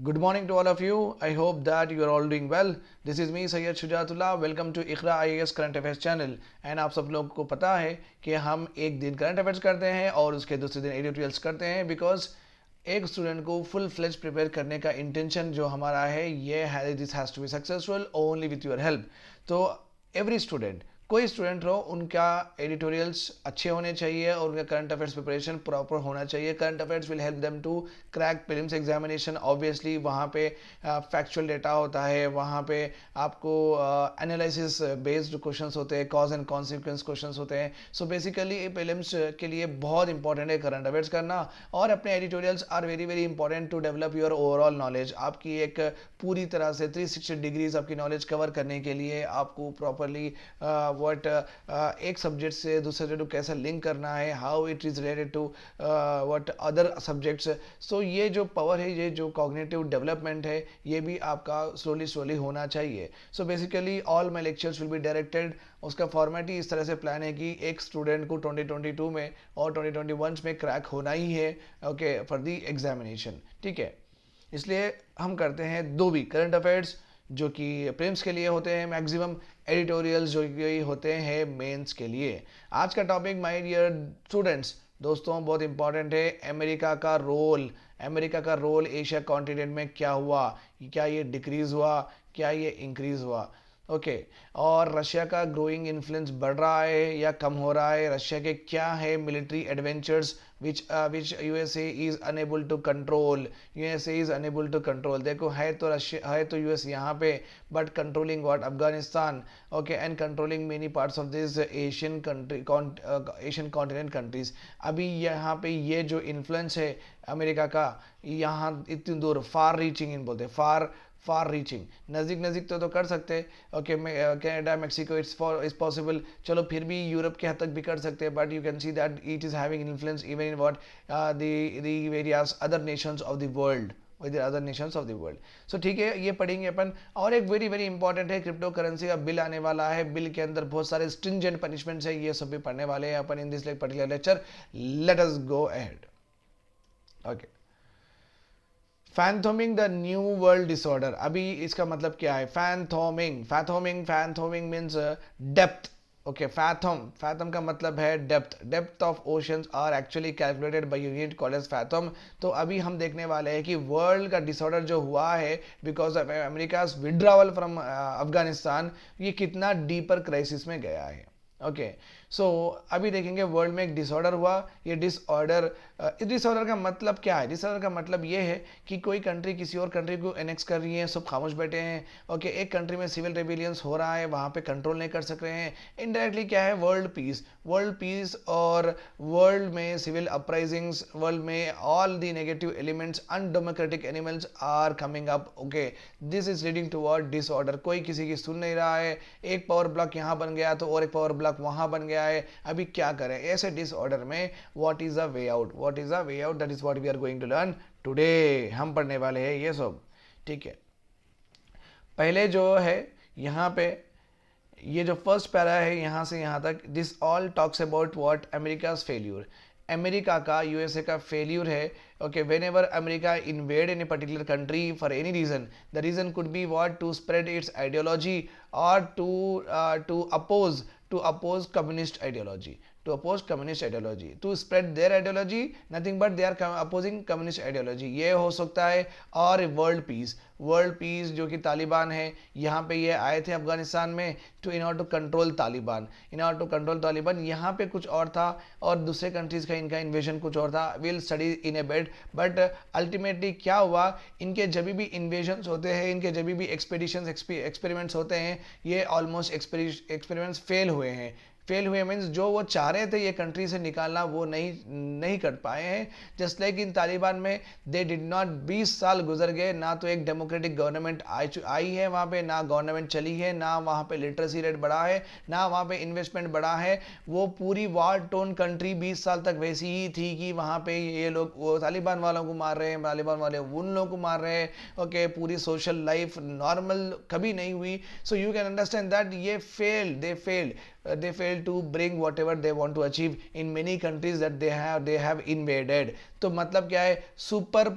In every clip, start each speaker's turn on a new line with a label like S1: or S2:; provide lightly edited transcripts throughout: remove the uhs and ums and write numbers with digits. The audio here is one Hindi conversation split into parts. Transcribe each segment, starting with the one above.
S1: Good morning to all of you. I hope that you are all doing well. This is me Sayyid Shujatullah. Welcome to IQRA IAS Current Affairs channel. And आप सब लोगों को पता है कि हम एक दिन करंट अफेयर्स करते हैं और उसके दूसरे दिन एडिटोरियल्स करते हैं बिकॉज एक स्टूडेंट को फुल फ्लेज प्रिपेयर करने का इंटेंशन जो हमारा है ये है this has to be successful only with your help. तो एवरी स्टूडेंट कोई स्टूडेंट हो उनका एडिटोरियल्स अच्छे होने चाहिए और उनका करंट अफेयर्स प्रिपरेशन प्रॉपर होना चाहिए. Current affairs will help them to crack prelims examination. Obviously वहाँ पे फैक्चुअल डेटा होता है, वहाँ पे आपको एनालिसिस बेस्ड क्वेश्चंस होते हैं, कॉज एंड कॉन्सिक्वेंस क्वेश्चंस होते हैं. सो बेसिकली प्रीलिम्स के लिए बहुत इंपॉर्टेंट है करंट अफेयर्स करना. और अपने editorials are very very important to develop your overall knowledge. आपकी एक पूरी तरह से 360 डिग्रीज आपकी नॉलेज कवर करने के लिए आपको प्रॉपरली एक सब्जेक्ट से दूसरे सब्जेक्ट को कैसे लिंक करना है, how it is related to what other subjects. So ये जो पावर है, ये जो कॉग्निटिव डेवलपमेंट है, ये भी आपका स्लोली होना चाहिए. So basically all my lectures will be directed. उसका फॉर्मेट ही इस तरह से प्लान है कि एक स्टूडेंट को 2022 में और 2021 में क्रैक होना ही है ओके फॉर दी एग्जामिनेशन. ठीक है, इसलिए हम करते हैं दो भी करंट अफेयर्स जो कि प्रीलिम्स के लिए होते हैं मैक्सिमम, एडिटोरियल्स जो कि होते हैं मेंस के लिए. आज का टॉपिक माय डियर स्टूडेंट्स, दोस्तों, बहुत इंपॉर्टेंट है. अमेरिका का रोल एशिया कॉन्टिनेंट में क्या हुआ, क्या ये डिक्रीज हुआ, क्या ये इंक्रीज हुआ. ओके और रशिया का ग्रोइंग इन्फ्लुएंस बढ़ रहा है या कम हो रहा है. रशिया के क्या है military adventures which USA is unable to control. USA is unable to control. देखो है तो रशिया है तो यूएस यहाँ पे, but controlling what, Afghanistan. Okay and controlling many parts of this Asian country, Asian continent countries. अभी यहाँ पे ये जो इन्फ्लुएंस है अमेरिका का, यहाँ इतनी दूर फार रीचिंग इन बोलते हैं, फार रीचिंग. नज़दीक तो कर सकते हैं. Okay Canada Mexico it's possible. चलो फिर भी यूरोप के हद तक भी कर सकते हैं, but you can see that it is having influence even in what the various other nations of the world, with other nations of the world. So ठीक है, ये पढ़ेंगे अपन. और एक वेरी वेरी इंपॉर्टेंट है, क्रिप्टो करेंसी का बिल आने वाला है. बिल के अंदर बहुत सारे स्ट्रिंजेंट पनिशमेंट्स है, ये सब भी पढ़ने वाले हैं अपन in this particular lecture. Let us go ahead. Okay, fathoming the new world disorder. अभी इसका मतलब क्या है? Fathoming means depth. Okay, fathom का मतलब है depth of oceans are actually calculated by unit called as fathom. तो अभी हम देखने वाले हैं कि वर्ल्ड का डिसऑर्डर जो हुआ है because of America's withdrawal from Afghanistan, ये कितना डीपर क्राइसिस में गया है. ओके सो अभी देखेंगे वर्ल्ड में एक डिसऑर्डर हुआ. ये डिसऑर्डर का मतलब क्या है? डिसऑर्डर का मतलब ये है कि कोई कंट्री किसी और कंट्री को एनेक्स कर रही है, सब खामोश बैठे हैं. ओके एक कंट्री में सिविल रेबिलियंस हो रहा है, वहाँ पे कंट्रोल नहीं कर सक रहे हैं. इनडायरेक्टली क्या है? वर्ल्ड पीस और वर्ल्ड में सिविल अपराइजिंग्स, वर्ल्ड में all the negative elements, undemocratic elements are coming up. Okay this is leading toward disorder. कोई किसी की सुन नहीं रहा है. एक पावर ब्लॉक यहाँ बन गया तो और एक पावर ब्लॉक वहाँ बन गया है. अभी क्या करें ऐसे डिसऑर्डर में? What is a way out? That is what we are going to learn today. हम पढ़ने वाले हैं ये सब. ठीक है, पहले जो है यहाँ पे ये जो फर्स्ट पैरा है यहाँ से यहाँ तक, this all talks about what America's failure. America का, यूएसए का फेल्यूर है. Okay whenever America invade in a particular country for any reason, the reason could be what, to spread its ideology और to oppose communist ideology, to spread their ideology, nothing but they are opposing communist ideology. ये हो सकता है. और वर्ल्ड पीस जो कि तालिबान है, यहाँ पे ये आए थे अफगानिस्तान में in order to control Taliban. यहाँ पे कुछ और था और दूसरे कंट्रीज का इनका इन्वेजन कुछ और था. Will study in a bit, but ultimately क्या हुआ, इनके जब भी इन्वेजन्स होते हैं, इनके जब भी एक्सपेरिमेंट्स होते हैं, ये ऑलमोस्ट एक्सपेरिमेंट्स फेल हुए मीन्स जो वो चाह रहे थे ये कंट्री से निकालना, वो नहीं कर पाए हैं. जस्ट लाइक इन तालिबान में दे डिड नॉट, 20 साल गुजर गए, ना तो एक डेमोक्रेटिक गवर्नमेंट आई है वहाँ पे, ना गवर्नमेंट चली है, ना वहाँ पे लिटरेसी रेट बढ़ा है, ना वहाँ पे इन्वेस्टमेंट बढ़ा है. वो पूरी वार टोन कंट्री 20 साल तक वैसी ही थी कि वहाँ पे ये लोग वो तालिबान वालों को मार रहे हैं, तालिबान वाले उन लोगों को मार रहे हैं. ओके पूरी सोशल लाइफ नॉर्मल कभी नहीं हुई. So you can understand that ये they failed to bring whatever they want to achieve in many countries that they have invaded. तो मतलब क्या है? सुपर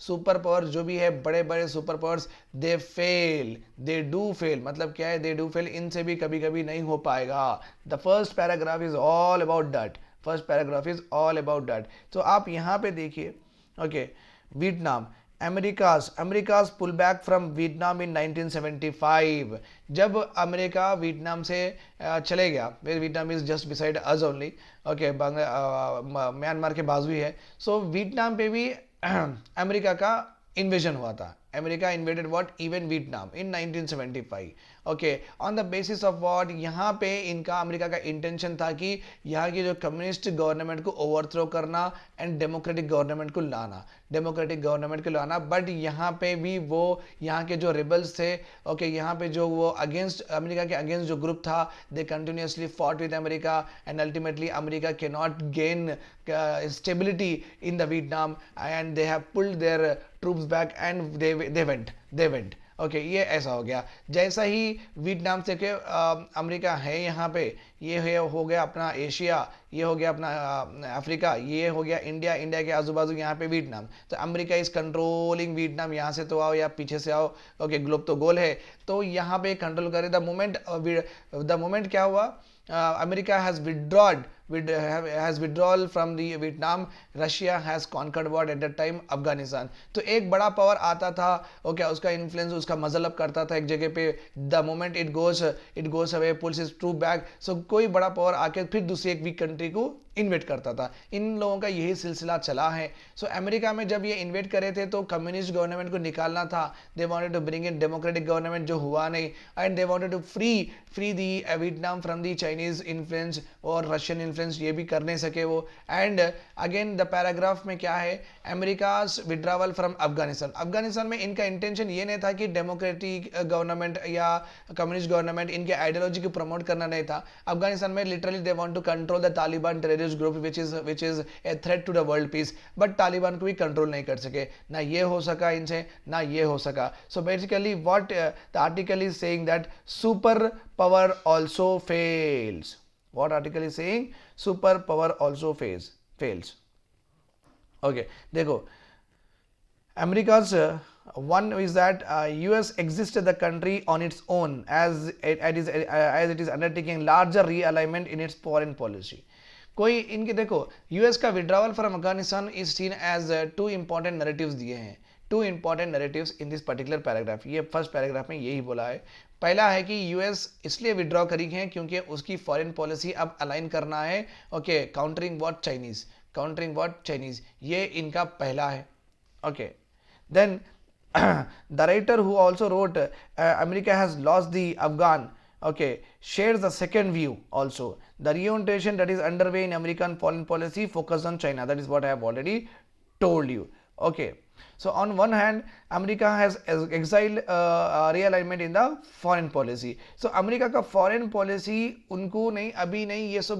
S1: सुपर पावर्स जो भी है, बड़े बड़े super powers, they fail, they do fail, मतलब क्या है, दे डू फेल, इनसे भी कभी कभी नहीं हो पाएगा. The first paragraph is all about that. First paragraph is all about that. तो आप यहाँ पे देखिए. Okay, Vietnam, America's pull back from Vietnam in 1975. जब अमेरिका वियतनाम से चले गया, Vietnam is just beside us only. Okay, Myanmar के बाजू ही है. सो वियतनाम पे भी अमेरिका का इन्वेजन हुआ था. America invaded what, even Vietnam in 1975. Okay, on the basis of what, यहाँ पे इनका, अमेरिका का इंटेंशन था कि यहाँ की जो कम्युनिस्ट गवर्नमेंट को ओवरथ्रो करना एंड डेमोक्रेटिक गवर्नमेंट को लाना, बट यहाँ पे भी वो, यहाँ के जो रिबल्स थे, ओके, यहाँ पे जो वो अगेंस्ट, अमेरिका के अगेंस्ट जो ग्रुप था, they continuously fought with America and ultimately America can not gain stability in the Vietnam and they have pulled their troops back and they went. Okay, ये ऐसा हो गया. जैसा ही वियतनाम से के अमेरिका है यहाँ पे, ये है, हो गया अपना एशिया, ये हो गया अपना अफ्रीका, ये हो गया इंडिया, इंडिया के आजू बाजू यहाँ पे वियतनाम. तो अमेरिका इज कंट्रोलिंग वियतनाम. यहाँ से तो आओ या पीछे से आओ, ओके, ग्लोब तो गोल है, तो यहाँ पे कंट्रोल करे. द मोमेंट क्या हुआ, America has withdrawal from the Vietnam, Russia has conquered what at that time, Afghanistan. तो एक बड़ा पावर आता था, ओके, उसका इन्फ्लुएंस, उसका मजल अप करता था एक जगह पे. The moment it goes away, pulls is true back. So कोई बड़ा पावर आके फिर दूसरी एक वीक कंट्री को इन्वेट करता था. इन लोगों का यही सिलसिला चला है. सो अमेरिका में जब ये इन्वेट करे थे तो कम्युनिस्ट गवर्नमेंट को निकालना था. They wanted to bring in democratic government, जो हुआ नहीं. And they wanted to free the Vietnam from the Chinese influence और रशियन इन्फ्लुएंस, ये भी कर नहीं सके वो. एंड अगेन द पैराग्राफ में क्या है, America's withdrawal from Afghanistan. Afghanistan में इनका इंटेंशन ये नहीं था कि डेमोक्रेटिक गवर्नमेंट या कम्युनिस्ट गवर्नमेंट, इनके आइडियोलॉजी को प्रमोट करना नहीं था. अफगानिस्तान में literally they want to control the Taliban terrorist group which is a threat to the world peace. But Taliban को भी कंट्रोल नहीं कर सके. ना ये हो सका इनसे, ना ये हो सका. So basically what the article is saying that super power also fails. What article is saying? Superpower also fails. Okay, देखो, America's one is that US existed the country on its own as it is undertaking larger realignment in its foreign policy. कोई इनके देखो, यूएस का withdrawal from Afghanistan is seen as two important narratives दिए हैं. Two important narratives in this particular paragraph. ये फर्स्ट पैराग्राफ में यही बोला है. पहला है कि यूएस इसलिए विड्रॉ करी है क्योंकि उसकी फॉरेन पॉलिसी अब अलाइन करना है. ओके, काउंटरिंग व्हाट चाइनीज, ये इनका पहला है. Okay, then the writer who also wrote America has lost the Afghan, okay, shares the second view also. The reorientation that is underway in American foreign policy focused on China. That is what I have already told you. Okay, so on one hand America has exiled realignment in the foreign policy. So America का foreign policy उनको नहीं, अभी नहीं, ये सब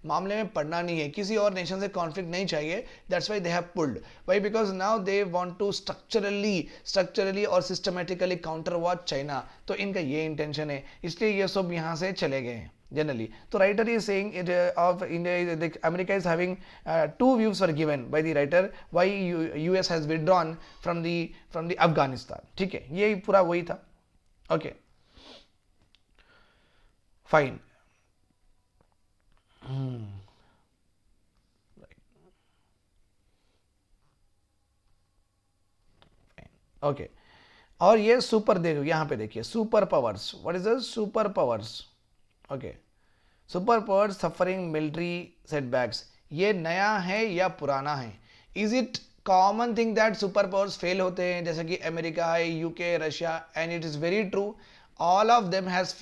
S1: मामले में पढ़ना नहीं है. किसी और नेशन से कॉन्फ्लिक्ट नहीं चाहिए. That's why they have pulled. Why? Because now they want to structurally और systematically counter what China. तो इनका ये इंटेंशन है, इसलिए ये सब यहाँ से चले गए हैं generally. So writer is saying it of India, America is having two views are given by the writer why US has withdrawn from the Afghanistan. ठीक है, ये पूरा वही था. Okay, fine. ओके, और ये सुपर, देखो यहाँ पे देखिए, super powers. What is the super powers? Okay, super powers suffering military setbacks. ये नया है या पुराना है? Is it common thing that super powers fail होते हैं, जैसे कि अमेरिका है, UK, Russia? And it is very true. all of them has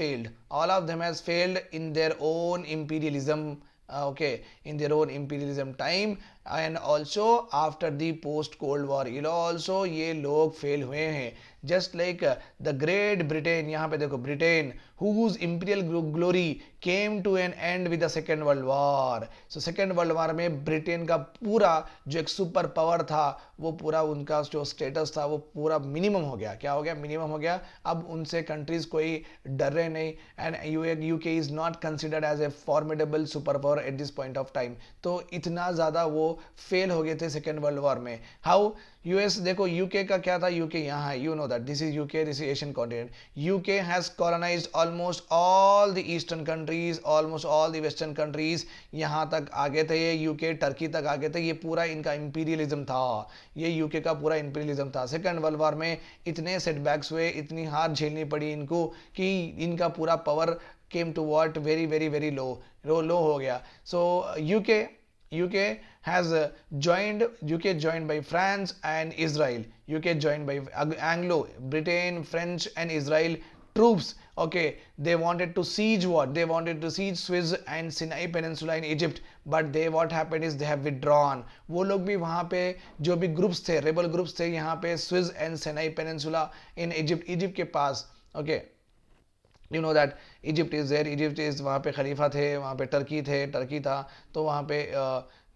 S1: failed in their own imperialism, okay, in their own imperialism time, and also after the post cold war era also ये लोग फेल हुए हैं. just like the great Britain, यहाँ पे देखो, Britain whose imperial glory came to an end with the second world war. so second world war में ब्रिटेन का पूरा जो एक सुपर पावर था, वो पूरा उनका जो स्टेटस था वो पूरा मिनिमम हो गया. क्या हो गया? मिनिमम हो गया. अब उनसे कंट्रीज कोई डर रहे नहीं. And UK is not considered as a formidable super power at this point of time. तो इतना ज़्यादा वो फेल हो गए थे सेकेंड वर्ल्ड वॉर में। हाउ यूएस, देखो यूके का क्या था, यूके यहाँ है, you know that this is UK, this is Asian continent. UK has colonised almost all the eastern countries, almost all the western countries, यहाँ तक आगे थे ये यूके, टर्की तक आगे थे, ये पूरा इनका इंपीरियलिज्म था, ये यूके का पूरा इंपीरियलिज्म था। सेकेंड वर्ल्ड वॉर में इतने सेटबैक्स हुए, इतनी हार झेलनी पड़ी इनको कि इनका पूरा power came to what very very very low हो गया। सो UK has UK joined by France and Israel. UK joined by Anglo, Britain, French and Israel troops. Okay, they wanted to siege what? They wanted to siege Suez and Sinai Peninsula in Egypt. But what happened is they have withdrawn. वो लोग भी वहाँ पे जो भी ग्रुप्स थे, रेबल ग्रुप्स थे यहाँ पे Suez and Sinai Peninsula in Egypt के पास. Okay, you know that Egypt is there, Egypt is, वहाँ पे खलीफा थे, वहाँ पे टर्की था, तो वहाँ पे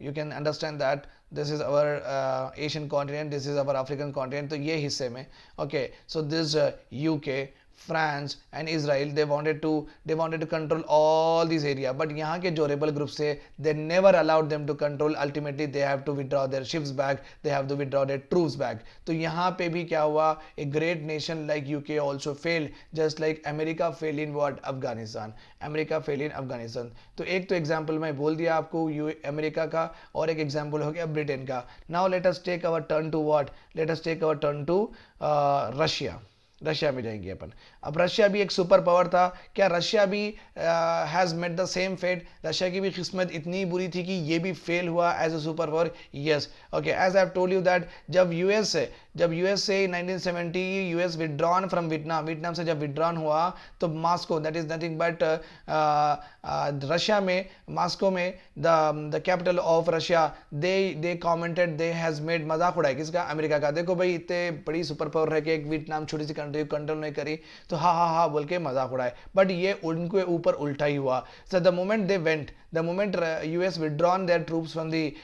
S1: you can understand that this is our Asian continent, this is our African continent. तो ये हिस्से में okay, so this UK, France and Israel, they wanted to control all these area, but यहाँ के जो rebel groups थे, they never allowed them to control. Ultimately they have to withdraw their ships back, they have to withdraw their troops back. तो यहाँ पे भी क्या हुआ, a great nation like UK also failed, just like America failed in what? Afghanistan. America failed in Afghanistan. तो एक तो एग्जाम्पल मैं बोल दिया आपको अमेरिका का, और एक एग्जाम्पल हो गया ब्रिटेन का। Now let us take our turn to what? Let us take our turn to Russia. Russia में जाएंगे अपन। अब रशिया भी एक सुपर पावर था, क्या रशिया भी has met the same fate? Russia की भी किस्मत इतनी बुरी थी कि ये भी फेल हुआ as a super power? Yes. Okay, as I have told you that जब यूएस से 1970 यूएस विड्रॉन फ्रॉम वियतनाम से जब विड्रॉन हुआ तो Moscow, that is nothing but Russia में, मॉस्को में the capital of Russia, they commented, they has made, मजाक उड़ाया किसका? अमेरिका का। देखो भाई इतने बड़ी सुपर पावर रह के एक वियतनाम छोटी सी कंट्री कंट्रोल नहीं करी, तो हाँ बोल के मजाक उड़ाए, बट ये उनके ऊपर उल्टा ही हुआ। So the moment US withdrawn their troops from the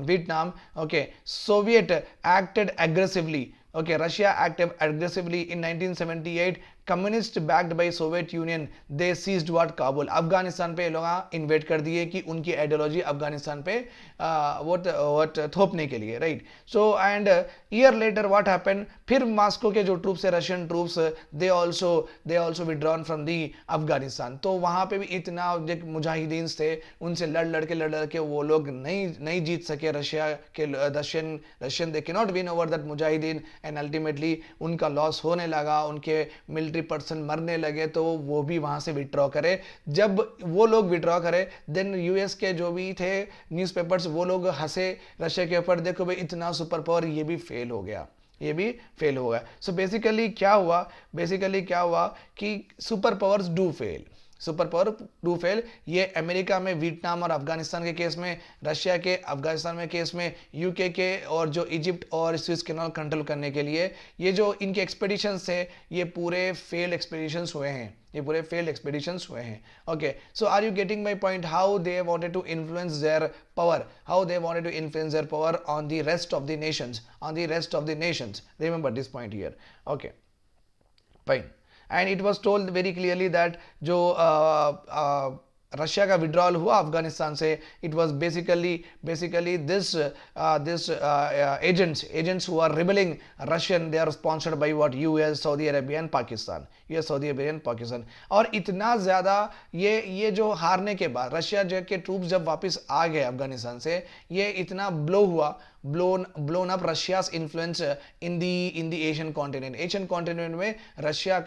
S1: Vietnam, okay, Soviet acted aggressively. Okay, Russia acted aggressively in 1978. Communist backed by Soviet Union, they seized what? Kabul. Afghanistan पे लोग इन्वेट कर दिए कि उनकी आइडियोलॉजी अफगानिस्तान पे वोट थोपने के लिए, right. So and year later what happened, फिर मॉस्को के जो ट्रूप्स है, Russian troops, they also withdrawn from the Afghanistan. तो वहाँ पे भी इतना जो मुजाहिदीन थे, उनसे लड़ के वो लोग नहीं जीत सके रशिया के Russian they can not win over that Mujahideen, and ultimately उनका लॉस होने लगा, उनके मिलिट्री पर्सन मरने लगे, तो वो भी वहां से विड्रॉ करे। जब वो लोग विड्रॉ करे, देन यूएस के जो भी थे न्यूज़पेपर्स, वो लोग हंसे रशिया के ऊपर, देखो भाई इतना सुपर पावर, ये भी फेल हो गया। सो बेसिकली क्या हुआ कि सुपर पावर्स डू फेल। ये अमेरिका में वियतनाम और अफगानिस्तान के केस में, रशिया के अफगानिस्तान में केस में, यूके के और जो इजिप्ट और स्विस कैनाल कंट्रोल करने के लिए ये जो इनके एक्सपेडिशंस थे, ये पूरे फेल्ड एक्सपेडिशंस हुए हैं। Okay, so are you getting my point? How they wanted to influence their power on the rest of the nations, remember this point here. Okay, fine. And it was told very clearly that जो रशिया का विड्रॉल हुआ अफगानिस्तान से, it was basically this agents who are rebelling Russian, they are sponsored by what? US, Saudi Arabia and Pakistan. और इतना ज़्यादा ये जो हारने के बाद रशिया के ट्रूप्स जब वापस आ गए अफगानिस्तान से, ये इतना blown up Russia's influence in the Asian continent में रशिया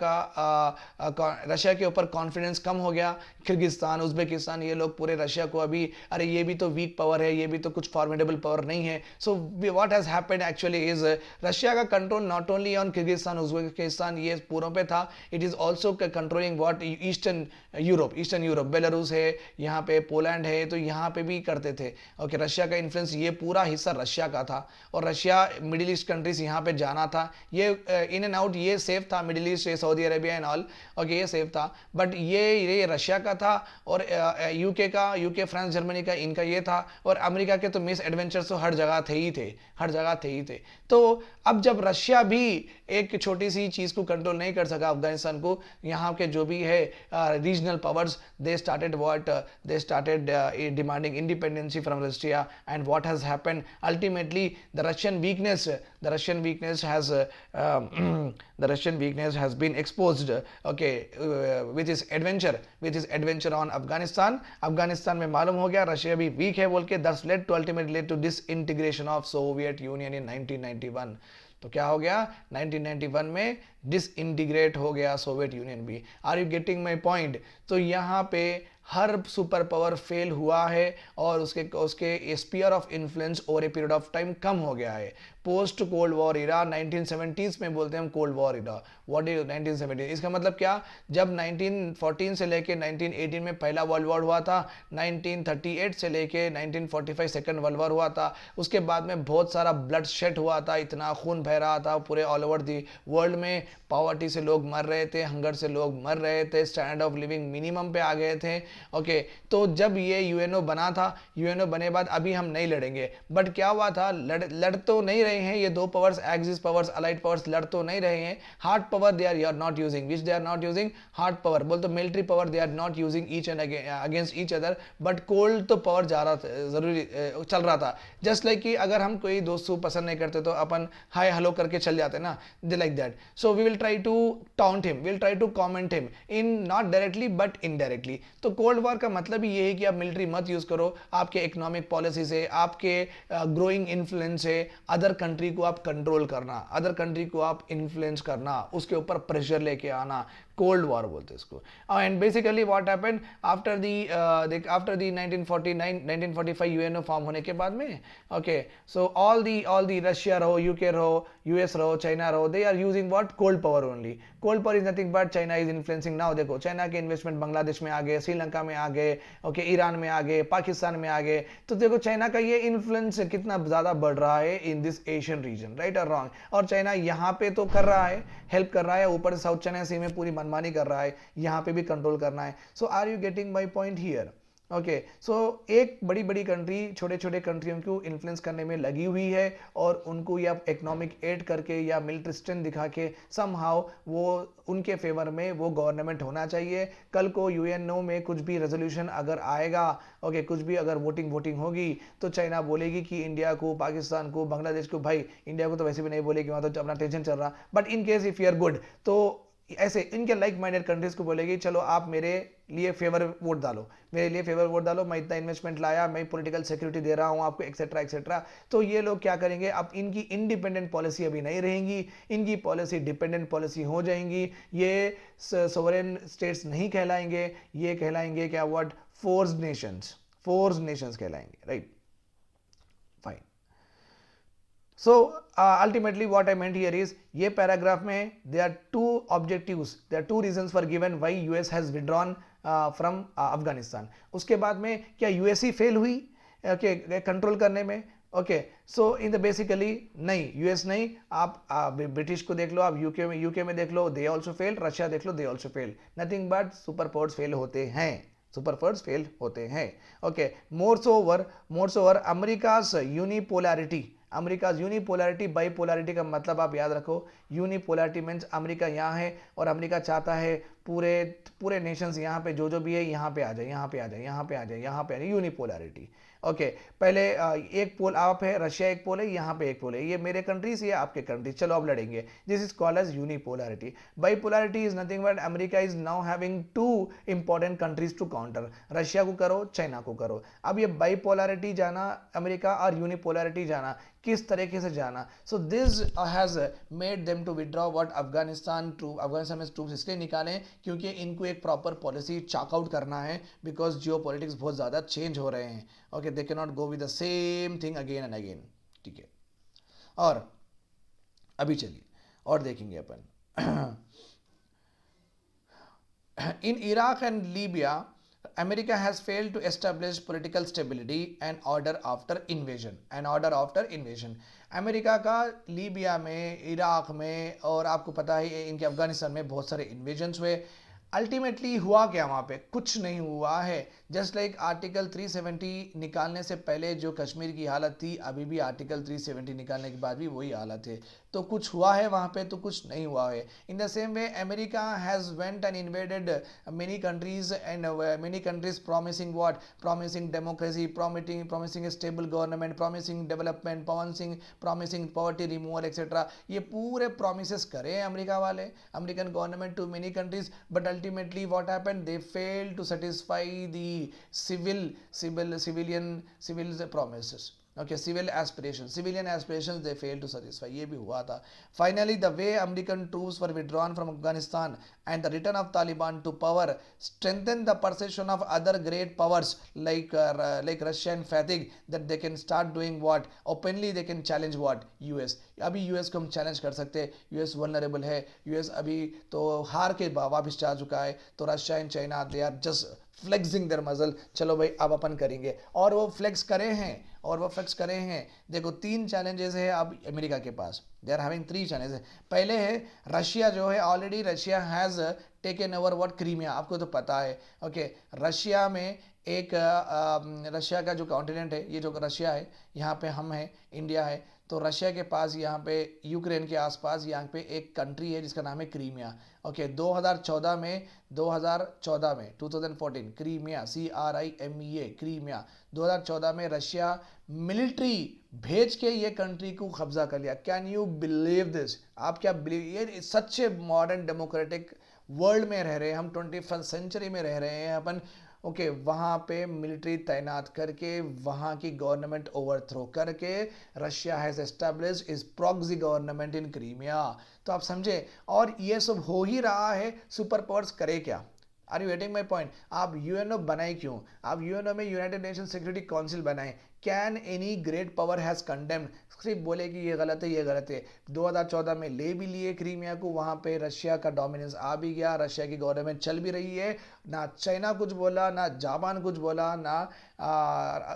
S1: के ऊपर कॉन्फिडेंस कम हो गया। किर्गिस्तान, उज्बेकिस्तान, ये लोग पूरे रशिया को अभी, अरे ये भी तो वीक पावर है, ये भी तो कुछ फॉर्मिडेबल पावर नहीं है। So what has happened actually is, Russia का control not only on Kyrgyzstan, Uzbekistan, ये पूरों पे था, it is also controlling what? Eastern Europe, Belarus है, यहाँ पे पोलैंड है, तो यहाँ पे भी करते थे। ओके, रशिया का इन्फ्लुएंस, ये पूरा हिस्सा रशिया का था, और रशिया मिडिल ईस्ट कंट्रीज यहाँ पे जाना था, ये इन एंड आउट ये सेफ था, middle east, Saudi Arabia and all, okay ये सेफ था। बट ये रशिया का था, और यूके का, यूके फ्रांस जर्मनी का, इनका ये था, और अमेरिका के तो मिस एडवेंचर्स तो हर जगह थे ही थे, हर जगह थे ही थे। तो अब जब रशिया भी एक छोटी सी चीज को कंट्रोल नहीं कर सका अफगानिस्तान को, यहाँ के जो भी है regional powers, they started what, they started demanding independency from Russia, and what has happened ultimately, the Russian weakness, the Russian weakness has the Russian weakness has been exposed, okay, with his adventure on Afghanistan में मालूम हो गया रशिया भी वीक है बोल के, thus led to ultimately led to disintegration of Soviet Union in 1991। तो क्या हो गया 1991 में डिसइंटीग्रेट हो गया सोवियत यूनियन भी। Are you getting my point? तो यहाँ पे हर सुपर पावर फेल हुआ है, और उसके sphere of influence over a period of time कम हो गया है। पोस्ट कोल्ड वॉर इरा 1970s में बोलते हैं हम cold war era. What is 1970? इसका मतलब क्या, जब 1914 से लेके 1918 में पहला वर्ल्ड वॉर हुआ था, 1938 से लेके 1945 सेकेंड वर्ल्ड वॉर हुआ था, उसके बाद में बहुत सारा ब्लड शेड हुआ था, इतना खून बह रहा था पूरे ऑल ओवर दी वर्ल्ड में, पॉवर्टी से लोग मर रहे थे, हंगर से लोग मर रहे थे, स्टैंडर्ड ऑफ लिविंग मिनिमम पे आ गए थे। ओके तो जब ये यूएनओ बना था, यूएनओ बने बाद अभी हम नहीं लड़ेंगे, बट क्या हुआ था, लड़ तो नहीं रहे हैं ये दो powers, axis powers, allied powers लड़ तो नहीं रहे हैं। Hard power they are not using, which they are not using hard power, बोल तो military power they are not using each and against each other, but cold तो पावर जा रहा था, जरूरी चल रहा था। जस्ट लाइक कि अगर हम कोई दोस्त को पसंद नहीं करते तो अपन हाय हेलो करके चल जाते ना, they like that. So we will try to taunt him, will try to comment him in not directly but indirectly. तो कोल्ड वॉर का मतलब ही ये है कि आप मिलिट्री मत यूज करो, आपके इकोनॉमिक पॉलिसी से, आपके ग्रोइंग इन्फ्लुएंस से अदर कंट्री को आप कंट्रोल करना, अदर कंट्री को आप इन्फ्लुएंस करना, उसके ऊपर प्रेशर लेके आना, कोल्ड वॉर बोलते हैं इसको। And basically what happened after the 1949 1945 UNO form होने के बाद में, okay so all the Russia रहो, यूके रहो, यूएस रहो, चाइना रहो, they are using what, cold power only. Cold power is nothing but China is influencing now. देखो चाइना के इन्वेस्टमेंट बांग्लादेश में आ गए, श्रीलंका में आ गए, ओके ईरान में आ गए, पाकिस्तान में आ गए। तो देखो चाइना का ये इन्फ्लुएंस कितना ज्यादा बढ़ रहा है in this Asian region, right और रॉन्ग। और चाइना यहाँ पे तो कर रहा है, हेल्प कर रहा है, ऊपर से साउथ चाइना सी में पूरी मनमानी कर रहा है, यहाँ पे भी कंट्रोल करना है। So are you getting my point here? Okay so एक बड़ी बड़ी कंट्री छोटे छोटे कंट्रियों को इन्फ्लुएंस करने में लगी हुई है, और उनको या इकोनॉमिक एड करके या मिलिट्री स्ट्रेंथ दिखा के समहाउ वो उनके फेवर में वो गवर्नमेंट होना चाहिए। कल को यूएनओ में कुछ भी रेजोल्यूशन अगर आएगा, ओके कुछ भी अगर वोटिंग होगी, तो चाइना बोलेगी कि इंडिया को, पाकिस्तान को, बांग्लादेश को, भाई इंडिया को तो वैसे भी नहीं बोलेगी, वहाँ तो अपना टेंशन चल रहा, but in case if you are good, तो ऐसे इनके लाइक माइंडेड कंट्रीज को बोलेगी चलो आप मेरे लिए फेवर वोट डालो, मेरे लिए फेवर वोट डालो, मैं इतना इन्वेस्टमेंट लाया, मैं पॉलिटिकल सिक्योरिटी दे रहा हूं आपको, एक्सेट्रा एक्सेट्रा। तो ये लोग क्या करेंगे, अब इनकी इंडिपेंडेंट पॉलिसी अभी नहीं रहेंगी, इनकी पॉलिसी डिपेंडेंट पॉलिसी हो जाएंगी। ये सोवरेन स्टेट्स नहीं कहलाएंगे, ये कहलाएंगे क्या, व्हाट, फोर्स्ड नेशंस कहलाएंगे, right fine. So ultimately what I meant here is, ये पैराग्राफ में there are two objectives, there are two reasons for given why US has withdrawn from Afghanistan। उसके बाद में क्या यूएसई फेल हुई कंट्रोल करने में? Okay so in the basically नहीं, यूएस नहीं, आप ब्रिटिश को देख लो, आप यूके में देख लो, दे ऑल्सो फेल, रशिया देख लो, they also fail, nothing but super powers fail होते हैं, सुपर पावर्स फेल होते हैं। Okay moreover America's unipolarity, bipolarity का मतलब आप याद रखो, यूनिपोलैरिटी मीन्स अमेरिका यहाँ है और अमेरिका चाहता है पूरे नेशंस यहाँ पे जो भी है यहाँ पे आ जाए, यहाँ पे आ जाए, यहाँ पे आ जाए, यहाँ पे आ जाए, यूनिपोलैरिटी। ओके पहले एक पोल आप है, रशिया एक पोल है, यहाँ पे एक पोल है, ये मेरे कंट्रीज, ये आपके कंट्रीज, चलो अब लड़ेंगे, this is called as unipolarity. Bipolarity is nothing but America is now having two important countries to counter, Russia को करो, चाइना को करो। अब ये बाइपोलैरिटी जाना अमेरिका और यूनिपोलैरिटी जाना, किस तरीके से जाना, so this has made them to withdraw what Afghanistan में ट्रूप्स इसलिए निकाले क्योंकि इनको एक प्रॉपर पॉलिसी चॉक आउट करना है, बिकॉज जियोपॉलिटिक्स बहुत ज़्यादा चेंज हो रहे हैं। Okay they can not go with the same thing again and again, ठीक है। और अभी चलिए और देखेंगे अपन in Iraq and Libya America has failed to establish political stability and order after invasion. America का लीबिया में, इराक में, और आपको पता है इनके अफगानिस्तान में बहुत सारे इन्वेजन्स हुए। अल्टीमेटली हुआ क्या वहाँ पे? कुछ नहीं हुआ है। जस्ट लाइक आर्टिकल 370 निकालने से पहले जो कश्मीर की हालत थी, अभी भी आर्टिकल 370 निकालने के बाद भी वही हालत है। तो कुछ हुआ है वहाँ पे? तो कुछ नहीं हुआ है। In the same way America has went and invaded many countries, and many countries promising what? Promising democracy, promising a stable government, promising development, promising poverty removal, etc. ये पूरे promises करे अमेरिका वाले, American government to many countries, but ultimately what happened? They failed to satisfy the civilian promises. Okay, civilian aspirations they failed to satisfy. ये भी हुआ था. Finally, the way American troops were withdrawn from Afghanistan and the return of Taliban to power strengthened the perception of other great powers like Russia and fatigue that they can start doing what? Openly they can challenge what? US. अभी US को हम चैलेंज कर सकते हैं. US वल्नरेबल है. US अभी तो हार के वापस जा चुका है. तो Russia and China they are just flexing their muscle. चलो भाई अब अपन करेंगे, और वो फ्लेक्स करे हैं. देखो 3 चैलेंजेस है अब अमेरिका के पास. They are having 3 challenges. पहले है रशिया जो है, already Russia has taken over what? Crimea. आपको तो पता है. ओके, रशिया में एक रशिया का जो कॉन्टिनेंट है, ये जो रशिया है, यहाँ पे हम हैं, इंडिया है. तो रशिया के पास यहाँ पे यूक्रेन के आसपास यहाँ पे एक कंट्री है जिसका नाम है क्रीमिया. ओके, 2014 में 2014 क्रीमिया, CRIMEA, क्रीमिया 2014 में रशिया मिलिट्री भेज के ये कंट्री को कब्जा कर लिया. Can you believe this? आप क्या बिलीव? ये सच्चे मॉडर्न डेमोक्रेटिक वर्ल्ड में रह रहे हैं हम, 21st सेंचुरी में रह रहे हैं अपन. ओके, वहाँ पे मिलिट्री तैनात करके, वहाँ की गवर्नमेंट ओवरथ्रो करके, Russia has established is proxy government in Crimea. तो आप समझे, और ये सब हो ही रहा है. सुपर पावर्स करे क्या? Are you getting my point? आप यूएनओ बनाए क्यों? आप यूएनओ में यूनाइटेड नेशन सिक्योरिटी काउंसिल बनाए. Can any great power has condemned? सिर्फ बोले कि ये गलत है, ये गलत है. 2014 में ले भी लिए क्रीमिया को, वहाँ पे रशिया का डोमिनेंस आ भी गया, रशिया की गवर्नमेंट चल भी रही है. ना चाइना कुछ बोला, ना जापान कुछ बोला, ना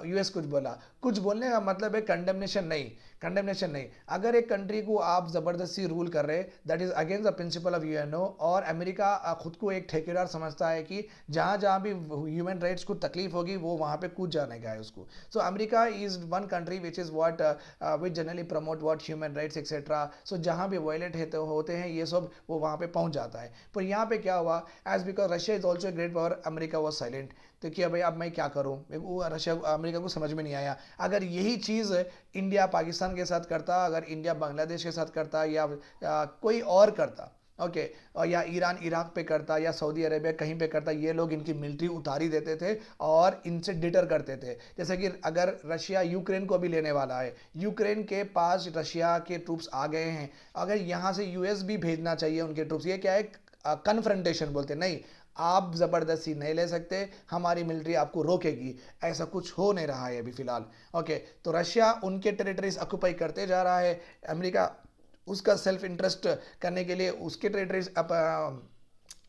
S1: यूएस कुछ बोला. कुछ बोलने का मतलब है कंडेमनेशन नहीं. अगर एक कंट्री को आप ज़बरदस्ती रूल कर रहे, that is against the principle of UNO. और अमेरिका खुद को एक ठेकेदार समझता है कि जहाँ भी ह्यूमन राइट्स को तकलीफ होगी वो वहाँ पे कूद जाने का है उसको. So America is one country which is what which generally promote what human rights etcetera. So जहाँ भी वायलेट होते हैं ये सब, वो वहाँ पे पहुँच जाता है. पर यहाँ पे क्या हुआ? As because Russia is also great power, America was silent. तो क्या भाई अब मैं क्या करूँ? रशिया अमेरिका को समझ में नहीं आया. अगर यही चीज़ इंडिया पाकिस्तान के साथ करता, अगर इंडिया बांग्लादेश के साथ करता, या कोई और करता, ओके, और या ईरान इराक पे करता, या सऊदी अरेबिया कहीं पे करता, ये लोग इनकी मिलिट्री उतारी देते थे और इनसे डिटर करते थे. जैसे कि अगर रशिया यूक्रेन को भी लेने वाला है, यूक्रेन के पास रशिया के ट्रूप्स आ गए हैं, अगर यहाँ से यूएस भी भेजना चाहिए उनके ट्रूप्स. ये क्या है? कन्फ्रंटेशन बोलते. नहीं, आप ज़बरदस्ती नहीं ले सकते, हमारी मिलिट्री आपको रोकेगी. ऐसा कुछ हो नहीं रहा है अभी फ़िलहाल. ओके, तो रशिया उनके टेरिटरीज ऑक्यूपाई करते जा रहा है, अमेरिका उसका सेल्फ इंटरेस्ट करने के लिए उसके टेरिटरीज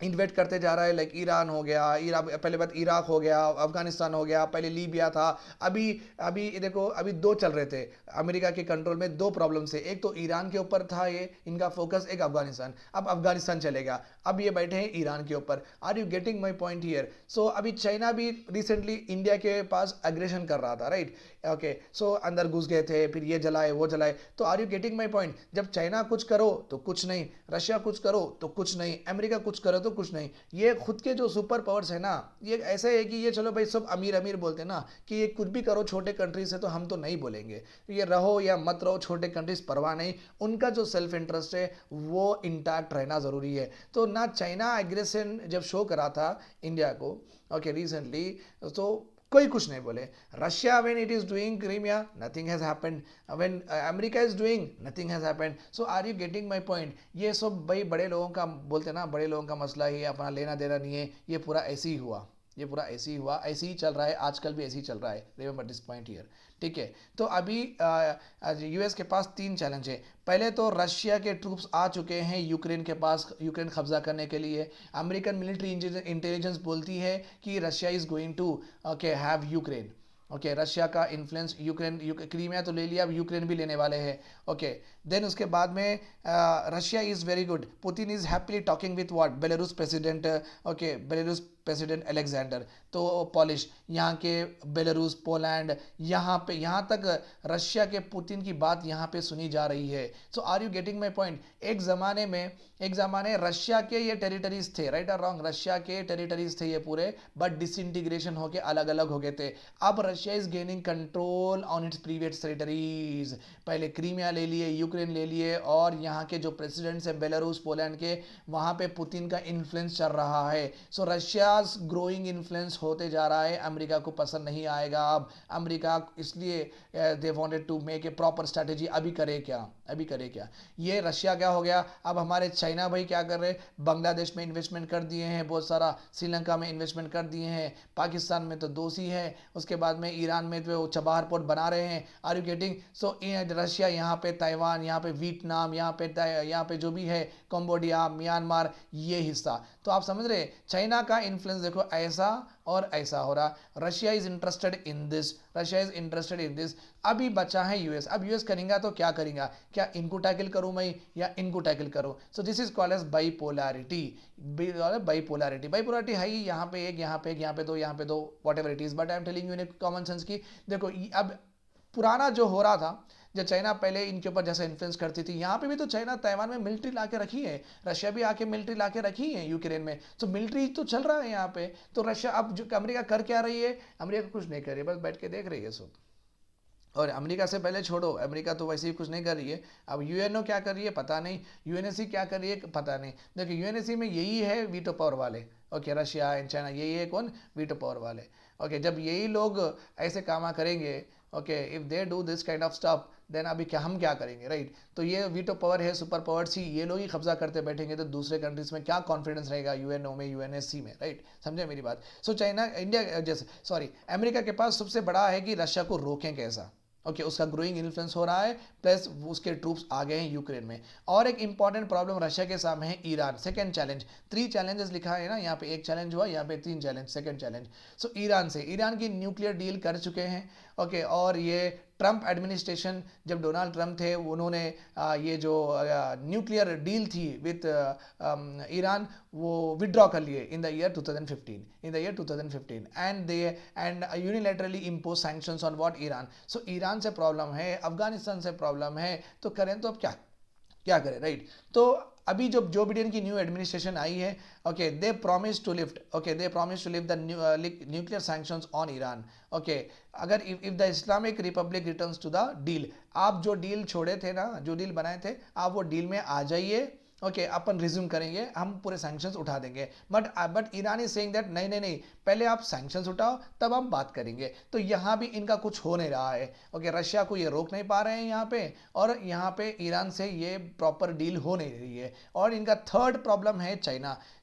S1: इन्वेट करते जा रहा है. लाइक ईरान हो गया, पहले बात इराक हो गया, अफगानिस्तान हो गया, पहले लीबिया था. अभी देखो, अभी 2 चल रहे थे अमेरिका के कंट्रोल में. 2 प्रॉब्लम से, एक तो ईरान के ऊपर था ये इनका फोकस, एक अफगानिस्तान. अब अफगानिस्तान चलेगा, अब ये बैठे हैं ईरान के ऊपर. Are you getting my point here? So अभी चाइना भी रिसेंटली इंडिया के पास एग्रेशन कर रहा था, राइट? ओके, सो अंदर घुस गए थे, फिर ये जलाए वो जलाए. तो are you getting my point? जब चाइना कुछ करो तो कुछ नहीं, रशिया कुछ करो तो कुछ नहीं, अमेरिका कुछ करो तो कुछ नहीं. ये खुद के जो सुपर पावर्स है ना, ये ऐसे है कि ये चलो भाई सब अमीर अमीर बोलते हैं ना कि ये कुछ भी करो छोटे कंट्रीज से, तो हम तो नहीं बोलेंगे. ये रहो या मत रहो, छोटे कंट्रीज परवाह नहीं, उनका जो सेल्फ इंटरेस्ट है वो इंटैक्ट रहना ज़रूरी है. तो ना चाइना एग्रेशन जब शो करा था इंडिया को, ओके, रिसेंटली, तो कोई कुछ नहीं बोले. Russia when it is doing Crimea, nothing has happened. When America is doing, nothing has happened. So are you getting my point? ये सब भाई बड़े लोगों का बोलते ना, बड़े लोगों का मसला ही, अपना लेना देना नहीं है, ये पूरा ऐसे ही हुआ. ये पूरा ऐसे ही हुआ, ऐसे ही चल रहा है, आजकल भी ऐसे ही चल रहा है, रिमेंबर दिस पॉइंट हियर, ठीक है। तो अभी यूएस के पास 3 चैलेंज है। पहले तो रशिया के ट्रूप्स आ चुके हैं यूक्रेन के पास, यूक्रेन कब्जा करने के लिए। अमेरिकन मिलिट्री इंटेलिजेंस बोलती है कि Russia is going to okay have Ukraine, okay Russia का इन्फ्लुएंस यूक्रेन, क्रीमिया तो ले लिया, अब यूक्रेन भी लेने वाले हैं, ओके। देन उसके बाद में Russia is very good, Putin is happily talking with what Belarus president, okay Belarus president Alexander, तो पॉलिश यहाँ के, बेलारूस, पोलैंड, यहाँ पे, यहाँ तक रशिया के पुतिन की बात यहाँ पे सुनी जा रही है। So are you getting my point? एक ज़माने रशिया के ये टेरिटरीज थे, राइट और रॉन्ग, रशिया के टेरिटरीज थे ये पूरे, बट डिसइंटीग्रेशन होके अलग अलग हो गए थे। अब Russia is gaining control on its previous territories. पहले क्रीमिया ले लिए, यूक्रेन ले लिए, और यहाँ के जो प्रेसिडेंट्स हैं बेलारूस, पोलैंड के, वहाँ पे पुतिन का इन्फ्लुएंस चल रहा है। सो रशिया ग्रोइंग इन्फ्लुएंस होते जा रहा है, अमेरिका को पसंद नहीं आएगा अब। अमेरिका इसलिए they wanted to make a proper strategy. अभी करे क्या ये रशिया क्या हो गया, अब हमारे चाइना भाई क्या कर रहे हैं, बांग्लादेश में इन्वेस्टमेंट कर दिए हैं बहुत सारा, श्रीलंका में इन्वेस्टमेंट कर दिए हैं, पाकिस्तान में तो दोषी है, उसके बाद में ईरान में तो चबाहर पोर्ट बना रहे हैं। Are you getting? So Russia यहाँ पे, ताइवान यहाँ पे, वियतनाम यहाँ पे जो भी है, कंबोडिया, म्यांमार, ये हिस्सा, तो आप समझ रहे चाइना का इन्फ्लुएंस देखो ऐसा और ऐसा हो रहा। Russia is interested in this. अभी बचा है यूएस। अब यूएस करेगा तो क्या करेगा, क्या इनको टैकल करूं मैं या इनको टैकल करूं? So this is called as bipolarity. Bipolarity है ही, यहाँ पे एक, यहाँ पे एक, यहाँ पे दो, यहाँ पे दो, what ever it is, but I am telling you in common sense की देखो अब पुराना जो हो रहा था, जब चाइना पहले इनके ऊपर जैसा इन्फ्लुएंस करती थी, यहाँ पे भी तो चाइना ताइवान में मिलिट्री लाके रखी है, रशिया भी आके मिलिट्री लाके रखी है यूक्रेन में, तो मिलिट्री तो चल रहा है यहाँ पे। तो रशिया, अब जो अमेरिका कर क्या रही है, अमेरिका कुछ नहीं कर रही है, बस बैठ के देख रही है सब। और अमेरिका से पहले छोड़ो, अमेरिका तो वैसे ही कुछ नहीं कर रही है। अब यूएनओ क्या कर रही है पता नहीं, यूएनएससी क्या कर रही है पता नहीं। देखिए यूएनएससी में यही है वीटो पावर वाले, ओके रशिया एंड चाइना, यही है कौन, वीटो पावर वाले, ओके। जब यही लोग ऐसे काम करेंगे, okay, if they do this kind of stuff, then अभी क्या, हम क्या करेंगे, राइट? तो ये वीटो पावर है, सुपर पावर्स ही ये लोग ही कब्जा करते बैठेंगे, तो दूसरे कंट्रीज में क्या कॉन्फिडेंस रहेगा यूएनओ में, यूएनएससी में, राइट? समझे मेरी बात? सो चाइना, इंडिया जैसे, सॉरी, अमेरिका के पास सबसे बड़ा है कि रशिया को रोकें कैसा, ओके उसका ग्रोइंग इन्फ्लुएंस हो रहा है, प्लस उसके ट्रूप्स आ गए हैं यूक्रेन में। और एक इंपॉर्टेंट प्रॉब्लम रशिया के सामने है ईरान, सेकंड चैलेंज। 3 चैलेंजेस लिखा है ना यहाँ पे, एक चैलेंज हुआ, यहाँ पे 3 चैलेंज, सेकंड चैलेंज। सो ईरान से, ईरान की न्यूक्लियर डील कर चुके हैं, ओके। और ये ट्रंप एडमिनिस्ट्रेशन, जब डोनाल्ड ट्रंप थे, उन्होंने ये जो न्यूक्लियर डील थी विथ ईरान, वो विड्रॉ कर लिए in the year 2015, and they unilaterally impose sanctions on what, Iran. So Iran से प्रॉब्लम है, अफगानिस्तान से प्रॉब्लम है, तो करें तो अब क्या करें, राइट? तो अभी जो बिडेन की न्यू एडमिनिस्ट्रेशन आई है, okay, they promise to lift the nuclear sanctions on Iran, okay. अगर if the Islamic republic returns to the deal, आप जो डील छोड़े थे ना, जो डील बनाए थे, आप वो डील में आ जाइए, ओके, अपन रिज्यूम करेंगे, हम पूरे सैंक्शंस उठा देंगे। But Iran is saying that नहीं, पहले आप सैंक्शंस उठाओ तब हम बात करेंगे। तो यहाँ भी इनका कुछ हो नहीं रहा है, ओके। रशिया को ये रोक नहीं पा रहे हैं यहाँ पे, और यहाँ पे ईरान से ये प्रॉपर डील हो नहीं रही है। और इनका थर्ड प्रॉब्लम है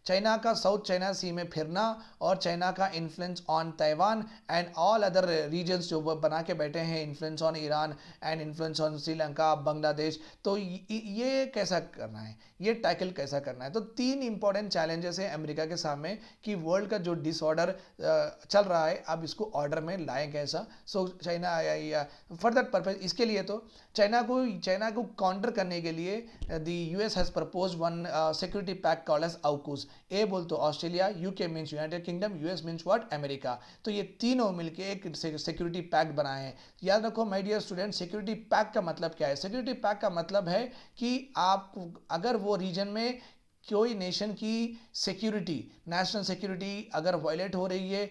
S1: चाइना का साउथ चाइना सी में फिरना, और चाइना का influence on Taiwan and all other regions जो बना के बैठे हैं, influence on Iran and influence on Sri Lanka, Bangladesh. तो ये कैसा करना है, ये टैकल कैसा करना है? तो 3 इंपॉर्टेंट चैलेंजेस हैं अमेरिका के सामने कि वर्ल्ड का जो डिसऑर्डर चल रहा है, अब इसको ऑर्डर में लाएं कैसा। So China for that purpose, इसके लिए तो चाइना को काउंटर करने के लिए the US has proposed one security pact called as AUKUS। A बोल तो Australia, UK means United Kingdom, US means what, America. तो ये तीनों मिलके एक सिक्योरिटी पैक्ट बनाए हैं। याद रखो my dear student, security pact का मतलब क्या है? सिक्योरिटी पैक्ट का मतलब है कि आप अगर वो रीजन में कोई नेशन की सिक्योरिटी, नेशनल सिक्योरिटी अगर वायलेट हो रही है,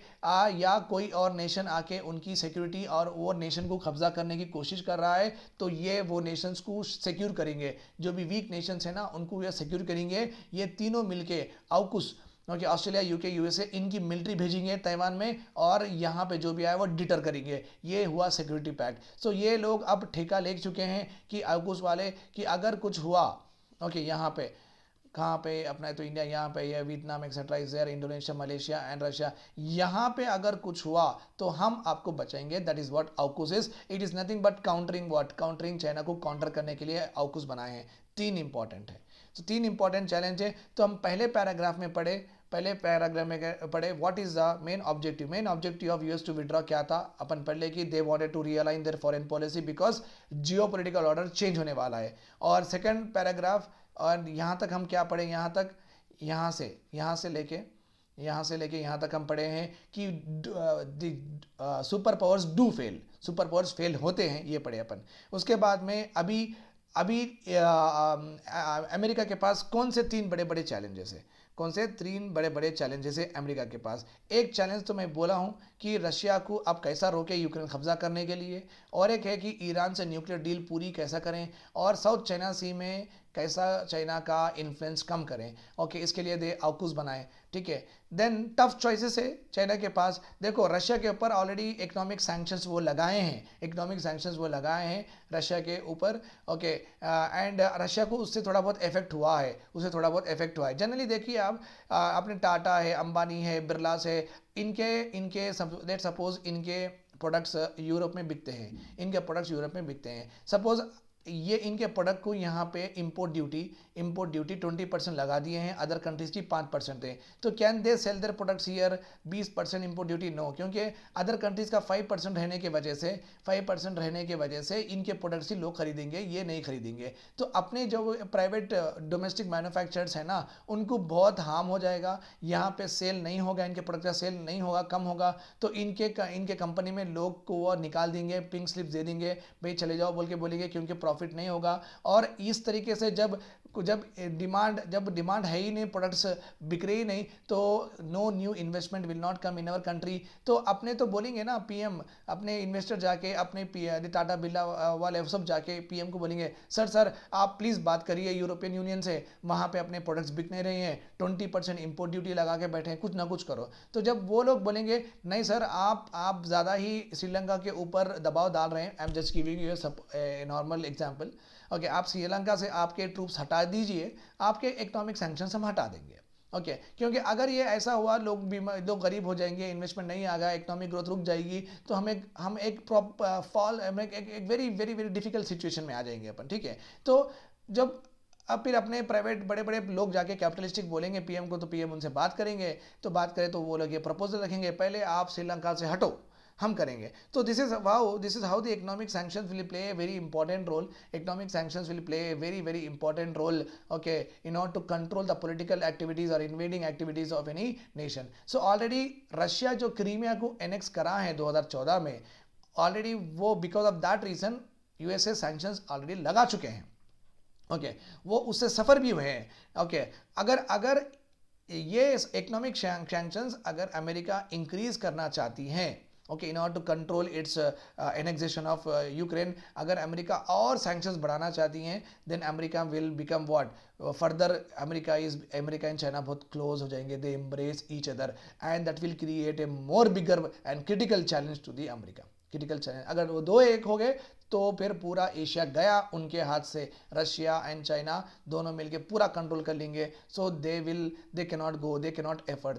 S1: या कोई और नेशन आके उनकी सिक्योरिटी और वो नेशन को कब्जा करने की कोशिश कर रहा है, तो ये वो नेशंस को सिक्योर करेंगे। जो भी वीक नेशंस है ना, उनको ये सिक्योर करेंगे। ये तीनों मिलके AUKUS, क्योंकि ऑस्ट्रेलिया, यूके, यूएसए, इनकी मिलिट्री भेजेंगे ताइवान में, और यहाँ पे जो भी आए वो डिटर करेंगे। ये हुआ सिक्योरिटी पैक्ट। सो ये लोग अब ठेका ले चुके हैं कि AUKUS वाले, कि अगर कुछ हुआ, ओके, यहाँ पे कहाँ पे अपना, तो इंडिया यहाँ पे है, Vietnam etcetera is there, Indonesia, Malaysia and Russia. यहाँ पे अगर कुछ हुआ तो हम आपको बचाएंगे, that is what AUKUS is. It is nothing but countering what, countering China को काउंटर करने के लिए AUKUS बनाए हैं। तीन इंपॉर्टेंट है, तो तीन इंपॉर्टेंट चैलेंज है। तो हम पहले पैराग्राफ में पढ़े, पहले पैराग्राफ में पढ़े what is the main objective, main objective of US to withdraw क्या था, अपन पढ़ ले कि they wanted to realign their foreign policy because geopolitical order change होने वाला है। और सेकंड पैराग्राफ, और यहाँ तक हम क्या पढ़े, यहाँ तक, यहाँ से लेके यहाँ तक हम पढ़े हैं कि super powers do fail, super powers fail होते हैं, ये पढ़े अपन। उसके बाद में अभी अमेरिका के पास कौन से तीन बड़े बड़े चैलेंजेस है, कौन से तीन बड़े बड़े चैलेंजेस है अमेरिका के पास। एक चैलेंज तो मैं बोला हूँ कि रशिया को अब कैसा रोके यूक्रेन कब्जा करने के लिए, और एक है कि ईरान से न्यूक्लियर डील पूरी कैसा करें, और साउथ चाइना सी में कैसा चाइना का इन्फ्लुएंस कम करें। ओके, इसके लिए दे AUKUS बनाए, ठीक है। देन टफ चॉइसेस है चाइना के पास। देखो रशिया के ऊपर ऑलरेडी इकोनॉमिक सैंक्शंस वो लगाए हैं, इकोनॉमिक सैंक्शंस वो लगाए हैं रशिया के ऊपर। ओके, एंड रशिया को उससे थोड़ा बहुत इफेक्ट हुआ है, उससे थोड़ा बहुत इफेक्ट हुआ है। जनरली देखिए आप, अपने टाटा है, अंबानी है, बिरलास है, इनके लेट सपोज इनके प्रोडक्ट्स यूरोप में बिकते हैं, इनके प्रोडक्ट्स यूरोप में बिकते हैं। सपोज ये इनके प्रोडक्ट को यहाँ पे इंपोर्ट ड्यूटी 20% लगा दिए हैं, अदर कंट्रीज की 5% है, तो can they sell their products here 20% import duty? No, क्योंकि अदर कंट्रीज का 5% रहने के वजह से, 5% रहने के वजह से इनके प्रोडक्ट्स ही लोग खरीदेंगे, ये नहीं खरीदेंगे। तो अपने जो प्राइवेट डोमेस्टिक मैन्युफैक्चरर्स है ना, उनको बहुत हार्म हो जाएगा, यहाँ पे सेल नहीं होगा, इनके प्रोडक्ट का सेल नहीं होगा, कम होगा, तो इनके कंपनी में लोग को वो निकाल देंगे, पिंक स्लिप दे देंगे, भाई चले जाओ बोल के बोलेंगे, क्योंकि प्रॉफिट नहीं होगा। और इस तरीके से जब डिमांड है ही नहीं, प्रोडक्ट्स बिक रही नहीं, तो no new investment will not come in our country. तो अपने तो बोलेंगे ना पीएम, अपने इन्वेस्टर जाके, अपने टाटा बिरला वाले सब जाके पीएम को बोलेंगे, सर आप प्लीज़ बात करिए यूरोपियन यूनियन से, वहाँ पे अपने प्रोडक्ट्स बिक नहीं रहे हैं, 20% इंपोर्ट ड्यूटी लगा के बैठे हैं, कुछ ना कुछ करो। तो जब वो लोग बोलेंगे नहीं सर, आप ज़्यादा ही श्रीलंका के ऊपर दबाव डाल रहे हैं, I am just giving U a normal example. Okay, आप श्रीलंका से आपके ट्रूप्स हटा दीजिए, आपके इकोनॉमिक सैंक्शंस हम हटा देंगे। ओके, क्योंकि अगर ये ऐसा हुआ, लोग गरीब हो जाएंगे, इन्वेस्टमेंट नहीं आ गया, इकोनॉमिक ग्रोथ रुक जाएगी, तो हम एक very very very difficult situation में आ जाएंगे अपन, ठीक है। तो जब अब फिर अपने प्राइवेट बड़े बड़े लोग जाके कैपिटलिस्टिक बोलेंगे पीएम को, तो पीएम उनसे बात करेंगे, तो बात करें तो वो लोग ये प्रपोजल रखेंगे, पहले आप श्रीलंका से हटो, हम करेंगे। तो this is how the economic sanctions will play a very important role, economic sanctions will play a very very important role, okay, in order to control the political activities और invading activities of any nation. So already Russia जो क्रीमिया को एनेक्स करा है 2014 में, ऑलरेडी वो because of that reason USA sanctions already लगा चुके हैं। ओके, वो उससे सफर भी हुए हैं। ओके, अगर ये इकोनॉमिक सैंक्शंस अगर अमेरिका इंक्रीज करना चाहती हैं, okay, in order to control its annexation of Ukraine, अगर अमेरिका और सैंक्शंस बढ़ाना चाहती हैं, then America will become what further, America and China बहुत क्लोज हो जाएंगे, they embrace each other, and that will create a more bigger and critical challenge to the America. Critical challenge अगर वो दो एक हो गए तो फिर पूरा एशिया गया उनके हाथ से, रशिया एंड चाइना दोनों मिलके पूरा कंट्रोल कर लेंगे। सो दे कैनॉट एफर्ट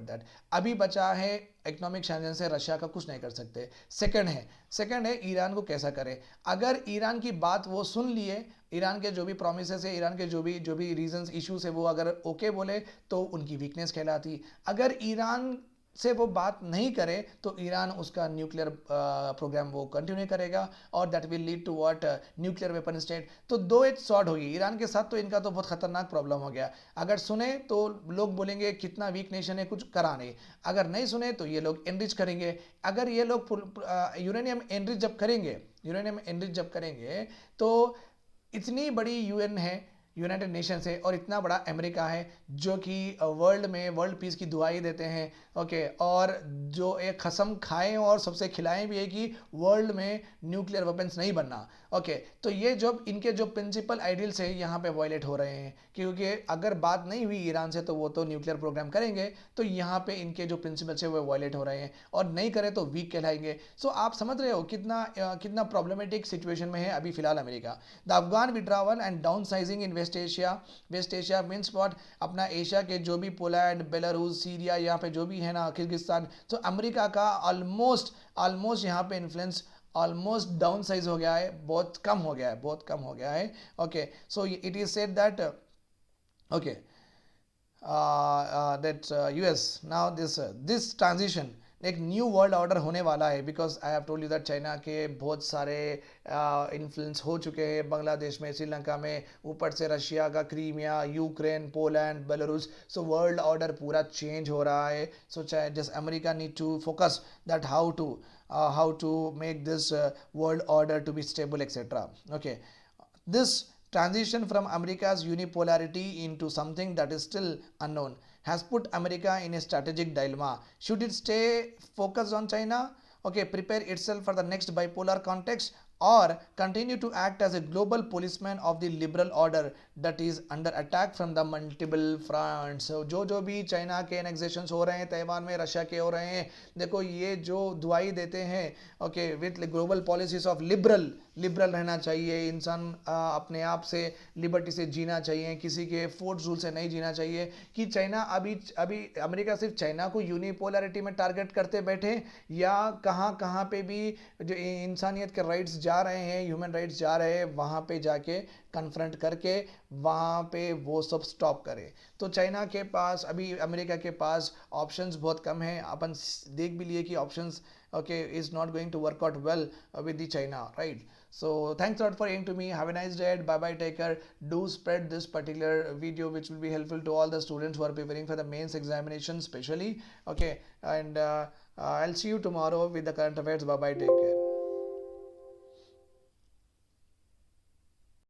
S1: दैट। अभी बचा है इकोनॉमिक सैंक्शन से रशिया का कुछ नहीं कर सकते। सेकंड है ईरान को कैसा करे। अगर ईरान की बात वो सुन लिए, ईरान के जो भी प्रोमिसेस है, ईरान के जो भी रीजंस इश्यूज है, वो अगर ओके बोले तो उनकी वीकनेस कहलाती। अगर ईरान से वो बात नहीं करे तो ईरान उसका न्यूक्लियर प्रोग्राम वो कंटिन्यू करेगा, और that will lead to what nuclear weapon state. तो दो एज सॉर्ट होगी ईरान के साथ, तो इनका तो बहुत खतरनाक प्रॉब्लम हो गया। अगर सुने तो लोग बोलेंगे कितना वीक नेशन है, कुछ करा नहीं। अगर नहीं सुने तो ये लोग एनरिच करेंगे। अगर ये लोग यूरेनियम एनरिच जब करेंगे तो इतनी बड़ी यूएन है, यूनाइटेड नेशंस है, और इतना बड़ा अमेरिका है जो कि वर्ल्ड पीस की दुआई देते हैं। ओके, और जो एक कसम खाएं और सबसे खिलाएं भी है कि वर्ल्ड में न्यूक्लियर वेपन्स नहीं बनना। ओके, तो ये इनके जो प्रिंसिपल आइडियल्स है यहाँ पे वायलेट हो रहे हैं, क्योंकि अगर बात नहीं हुई ईरान से तो वो तो न्यूक्लियर प्रोग्राम करेंगे, तो यहाँ पे इनके जो प्रिंसिपल्स है वो वायलेट हो रहे हैं, और नहीं करें तो वीक कहलाएंगे। सो आप समझ रहे हो कितना प्रॉब्लमेटिक सिचुएशन में है अभी फिलहाल America. The Afghan withdrawal and downsizing West Asia means what, अपना एशिया के जो भी पोलैंड, बेलारूस, सीरिया, यहाँ पे जो भी है ना, किर्गिस्तान, तो अमेरिका का ऑलमोस्ट यहाँ पे इन्फ्लुएंस ऑलमोस्ट डाउन साइज हो गया है, बहुत कम हो गया है, बहुत कम हो गया है. Okay, so it is said that okay that US now this transition एक न्यू वर्ल्ड ऑर्डर होने वाला है, because I have told you that China के बहुत सारे इन्फ्लुएंस हो चुके हैं बांग्लादेश में, श्रीलंका में, ऊपर से रशिया का Crimea, Ukraine, Poland, Belarus. So world order पूरा चेंज हो रहा है. So just America need to focus that how to make this world order to be stable, etc. Okay, this transition from America's unipolarity into something that is still unknown has put America in a strategic dilemma. Should it stay focused on China, okay, prepare itself for the next bipolar context, or continue to act as a global policeman of the liberal order that is under attack from the multiple fronts? So जो भी चाइना के एनेक्सेशंस हो रहे हैं ताइवान में, रशिया के हो रहे हैं, देखो ये जो दुआई देते हैं, okay, with global policies of liberal रहना चाहिए, इंसान अपने आप से लिबर्टी से जीना चाहिए, किसी के फोर्स रूल से नहीं जीना चाहिए, कि चाइना अभी अमेरिका सिर्फ चाइना को यूनिपोलैरिटी में टारगेट करते बैठे, या कहाँ कहाँ पे भी जो इंसानियत के राइट्स जा रहे हैं, ह्यूमन राइट्स जा रहे हैं, वहाँ पे जाके कन्फ्रंट करके वहाँ पे वो सब स्टॉप करे. तो चाइना के पास अभी, अमेरिका के पास ऑप्शंस बहुत कम हैं. अपन देख भी लिए कि options okay is not going to work out well with the China, right? So thanks a lot for hearing to me. Have a nice day. Bye bye, take care. Do spread this particular video, which will be helpful to all the students who are preparing for the mains examination especially. Okay, and I'll see you tomorrow with the current affairs. Bye bye, take care.